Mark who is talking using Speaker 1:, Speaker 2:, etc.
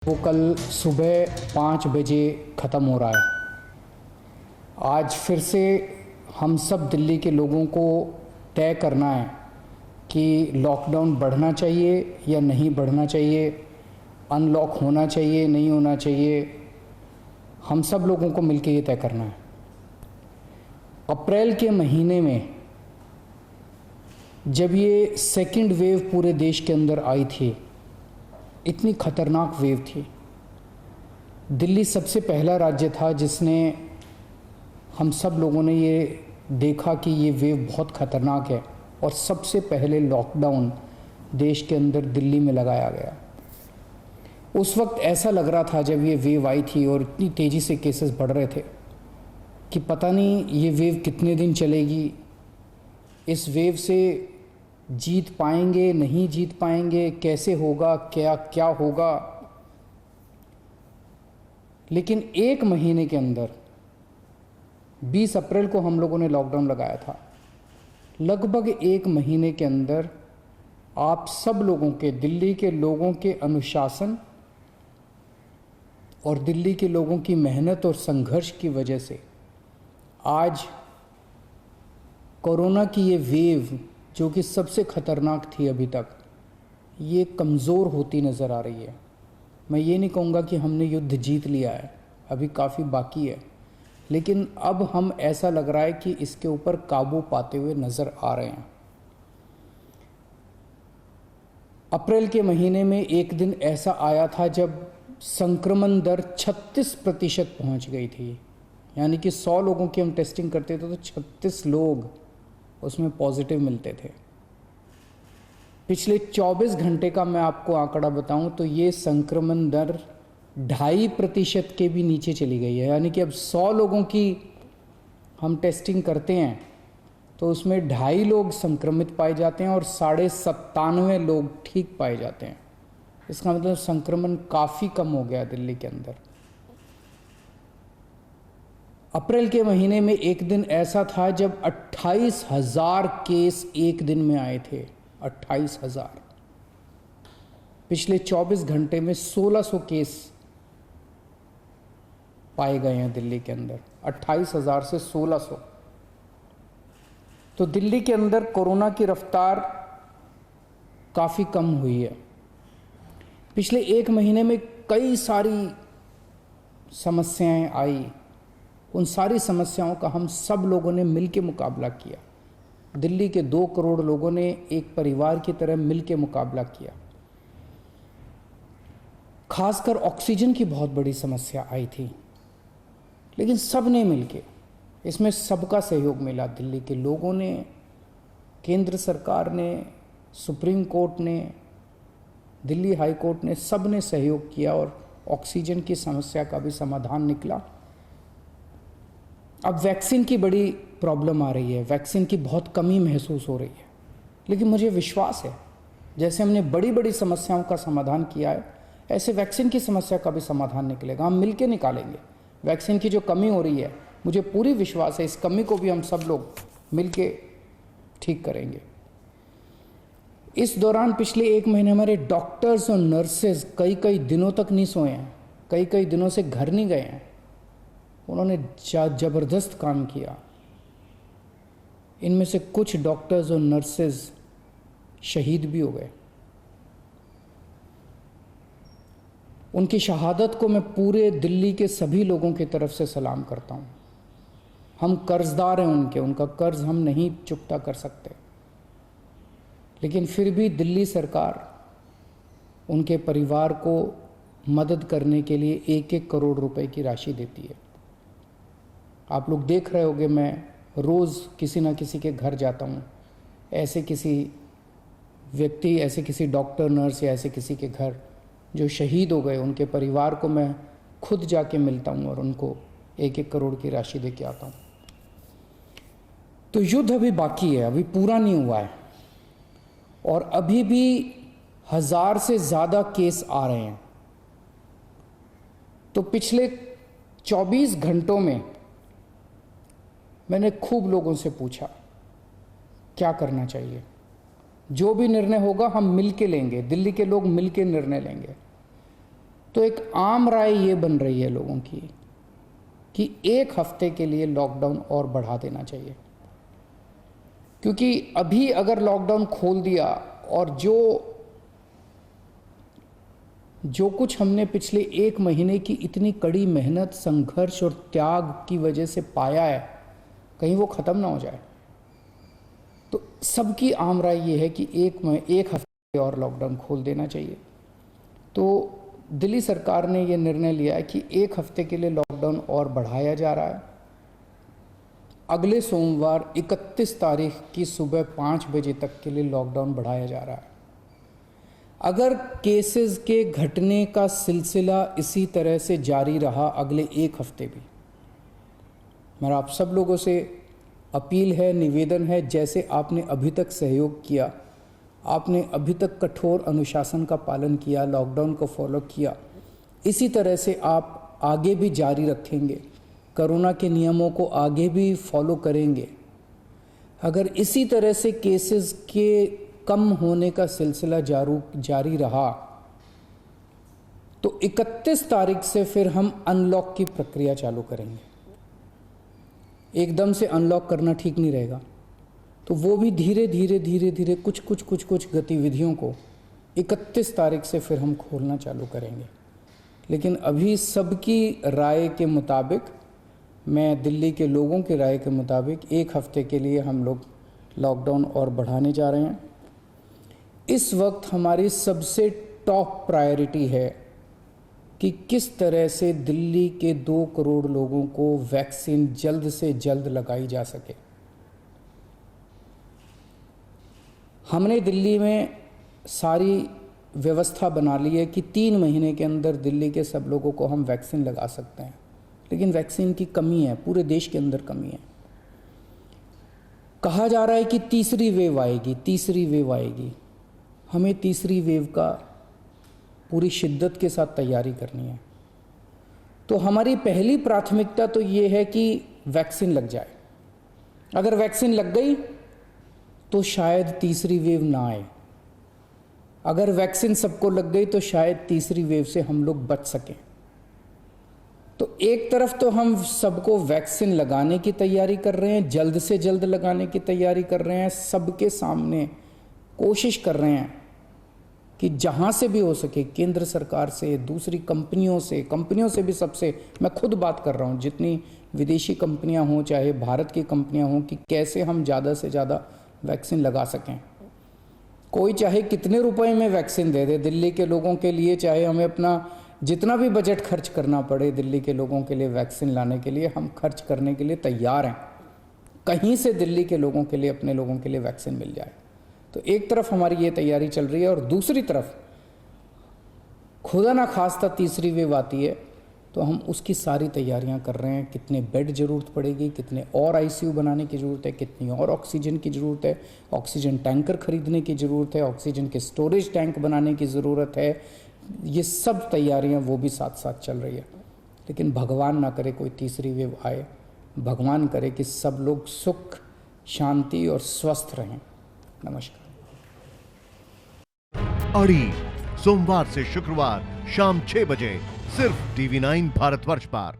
Speaker 1: वो कल सुबह 5 बजे ख़त्म हो रहा है। आज फिर से हम सब दिल्ली के लोगों को तय करना है कि लॉकडाउन बढ़ना चाहिए या नहीं बढ़ना चाहिए, अनलॉक होना चाहिए नहीं होना चाहिए। हम सब लोगों को मिलकर ये तय करना है। अप्रैल के महीने में जब ये सेकंड वेव पूरे देश के अंदर आई थी, इतनी खतरनाक वेव थी। दिल्ली सबसे पहला राज्य था जिसने, हम सब लोगों ने ये देखा कि ये वेव बहुत ख़तरनाक है और सबसे पहले लॉकडाउन देश के अंदर दिल्ली में लगाया गया। उस वक्त ऐसा लग रहा था जब ये वेव आई थी और इतनी तेज़ी से केसेस बढ़ रहे थे कि पता नहीं ये वेव कितने दिन चलेगी, इस वेव से जीत पाएंगे नहीं जीत पाएंगे, कैसे होगा, क्या क्या होगा। लेकिन एक महीने के अंदर 20 अप्रैल को हम लोगों ने लॉकडाउन लगाया था। लगभग एक महीने के अंदर आप सब लोगों के, दिल्ली के लोगों के अनुशासन और दिल्ली के लोगों की मेहनत और संघर्ष की वजह से आज कोरोना की ये वेव, जो कि सबसे ख़तरनाक थी अभी तक, ये कमज़ोर होती नज़र आ रही है। मैं ये नहीं कहूँगा कि हमने युद्ध जीत लिया है, अभी काफ़ी बाकी है, लेकिन अब हम, ऐसा लग रहा है कि इसके ऊपर काबू पाते हुए नज़र आ रहे हैं। अप्रैल के महीने में एक दिन ऐसा आया था जब संक्रमण दर 36% पहुँच गई थी। यानी कि 100 लोगों की हम टेस्टिंग करते थे तो 36 लोग उसमें पॉजिटिव मिलते थे। पिछले 24 घंटे का मैं आपको आंकड़ा बताऊं तो ये संक्रमण दर 2.5% के भी नीचे चली गई है। यानी कि अब 100 लोगों की हम टेस्टिंग करते हैं तो उसमें 2.5 लोग संक्रमित पाए जाते हैं और 97.5 लोग ठीक पाए जाते हैं। इसका मतलब संक्रमण काफ़ी कम हो गया दिल्ली के अंदर। अप्रैल के महीने में एक दिन ऐसा था जब 28,000 केस एक दिन में आए थे। 28,000। पिछले 24 घंटे में 1600 केस पाए गए हैं दिल्ली के अंदर। 28,000 से 1600। तो दिल्ली के अंदर कोरोना की रफ्तार काफ़ी कम हुई है। पिछले एक महीने में कई सारी समस्याएं आई। उन सारी समस्याओं का हम सब लोगों ने मिलकर मुकाबला किया। दिल्ली के 2 करोड़ लोगों ने एक परिवार की तरह मिलकर मुकाबला किया। खासकर ऑक्सीजन की बहुत बड़ी समस्या आई थी, लेकिन सब ने मिलकर, इसमें सबका सहयोग मिला। दिल्ली के लोगों ने, केंद्र सरकार ने, सुप्रीम कोर्ट ने, दिल्ली हाई कोर्ट ने, सब ने सहयोग किया और ऑक्सीजन की समस्या का भी समाधान निकला। अब वैक्सीन की बड़ी प्रॉब्लम आ रही है, वैक्सीन की बहुत कमी महसूस हो रही है, लेकिन मुझे विश्वास है जैसे हमने बड़ी बड़ी समस्याओं का समाधान किया है, ऐसे वैक्सीन की समस्या का भी समाधान निकलेगा। हम मिलके निकालेंगे। वैक्सीन की जो कमी हो रही है, मुझे पूरी विश्वास है इस कमी को भी हम सब लोग मिलके ठीक करेंगे। इस दौरान पिछले एक महीने हमारे डॉक्टर्स और नर्सेज कई दिनों तक नहीं सोए हैं, कई दिनों से घर नहीं गए हैं। उन्होंने ज़बरदस्त काम किया। इनमें से कुछ डॉक्टर्स और नर्सेज शहीद भी हो गए। उनकी शहादत को मैं पूरे दिल्ली के सभी लोगों की तरफ से सलाम करता हूँ। हम कर्जदार हैं उनके, उनका कर्ज हम नहीं चुकता कर सकते, लेकिन फिर भी दिल्ली सरकार उनके परिवार को मदद करने के लिए 1-1 करोड़ रुपए की राशि देती है। आप लोग देख रहे होंगे, मैं रोज़ किसी ना किसी के घर जाता हूँ, ऐसे किसी व्यक्ति, ऐसे किसी डॉक्टर, नर्स या ऐसे किसी के घर जो शहीद हो गए, उनके परिवार को मैं खुद जाके मिलता हूँ और उनको 1-1 करोड़ की राशि दे के आता हूँ। तो युद्ध अभी बाकी है, अभी पूरा नहीं हुआ है और अभी भी 1000 से ज़्यादा केस आ रहे हैं। तो पिछले 24 घंटों में मैंने खूब लोगों से पूछा क्या करना चाहिए। जो भी निर्णय होगा हम मिल के लेंगे, दिल्ली के लोग मिल के निर्णय लेंगे। तो एक आम राय ये बन रही है लोगों की कि 1 हफ्ते के लिए लॉकडाउन और बढ़ा देना चाहिए, क्योंकि अभी अगर लॉकडाउन खोल दिया और जो कुछ हमने पिछले 1 महीने की इतनी कड़ी मेहनत, संघर्ष और त्याग की वजह से पाया है, कहीं वो ख़त्म ना हो जाए। तो सबकी आम राय ये है कि 1 हफ्ते और लॉकडाउन खोल देना चाहिए। तो दिल्ली सरकार ने ये निर्णय लिया है कि 1 हफ्ते के लिए लॉकडाउन और बढ़ाया जा रहा है। अगले सोमवार 31 तारीख की सुबह 5 बजे तक के लिए लॉकडाउन बढ़ाया जा रहा है। अगर केसेस के घटने का सिलसिला इसी तरह से जारी रहा अगले 1 हफ्ते भी, मेरा आप सब लोगों से अपील है, निवेदन है, जैसे आपने अभी तक सहयोग किया, आपने अभी तक कठोर अनुशासन का पालन किया, लॉकडाउन को फॉलो किया, इसी तरह से आप आगे भी जारी रखेंगे, कोरोना के नियमों को आगे भी फॉलो करेंगे। अगर इसी तरह से केसेस के कम होने का सिलसिला जारी रहा तो 31 तारीख से फिर हम अनलॉक की प्रक्रिया चालू करेंगे। एकदम से अनलॉक करना ठीक नहीं रहेगा, तो वो भी धीरे धीरे कुछ गतिविधियों को 31 तारीख से फिर हम खोलना चालू करेंगे। लेकिन अभी सबकी राय के मुताबिक, मैं दिल्ली के लोगों की राय के मुताबिक 1 हफ्ते के लिए हम लोग लॉकडाउन और बढ़ाने जा रहे हैं। इस वक्त हमारी सबसे टॉप प्रायोरिटी है कि किस तरह से दिल्ली के 2 करोड़ लोगों को वैक्सीन जल्द से जल्द लगाई जा सके। हमने दिल्ली में सारी व्यवस्था बना ली है कि 3 महीने के अंदर दिल्ली के सब लोगों को हम वैक्सीन लगा सकते हैं, लेकिन वैक्सीन की कमी है, पूरे देश के अंदर कमी है। कहा जा रहा है कि तीसरी वेव आएगी। हमें तीसरी वेव का पूरी शिद्दत के साथ तैयारी करनी है। तो हमारी पहली प्राथमिकता तो ये है कि वैक्सीन लग जाए। अगर वैक्सीन लग गई तो शायद तीसरी वेव ना आए। अगर वैक्सीन सबको लग गई तो शायद तीसरी वेव से हम लोग बच सकें। तो एक तरफ तो हम सबको वैक्सीन लगाने की तैयारी कर रहे हैं, जल्द से जल्द लगाने की तैयारी कर रहे हैं, सबके सामने कोशिश कर रहे हैं कि जहाँ से भी हो सके, केंद्र सरकार से, दूसरी कंपनियों से भी, सबसे मैं खुद बात कर रहा हूँ, जितनी विदेशी कंपनियाँ हों चाहे भारत की कंपनियाँ हों, कि कैसे हम ज़्यादा से ज़्यादा वैक्सीन लगा सकें। कोई चाहे कितने रुपए में वैक्सीन दे दे दिल्ली के लोगों के लिए, चाहे हमें अपना जितना भी बजट खर्च करना पड़े दिल्ली के लोगों के लिए वैक्सीन लाने के लिए, हम खर्च करने के लिए तैयार हैं। कहीं से दिल्ली के लोगों के लिए, अपने लोगों के लिए वैक्सीन मिल जाए। तो एक तरफ हमारी ये तैयारी चल रही है और दूसरी तरफ खुदा ना खास्ता तीसरी वेव आती है तो हम उसकी सारी तैयारियां कर रहे हैं। कितने बेड ज़रूरत पड़ेगी, कितने और आईसीयू बनाने की ज़रूरत है, कितनी और ऑक्सीजन की ज़रूरत है, ऑक्सीजन टैंकर खरीदने की ज़रूरत है, ऑक्सीजन के स्टोरेज टैंक बनाने की ज़रूरत है। ये सब तैयारियां वो भी साथ साथ चल रही है। लेकिन भगवान ना करे कोई तीसरी वेव आए, भगवान करे कि सब लोग सुख, शांति और स्वस्थ रहें। नमस्कार।
Speaker 2: अड़ी सोमवार से शुक्रवार शाम 6 बजे सिर्फ TV9 भारतवर्ष पर।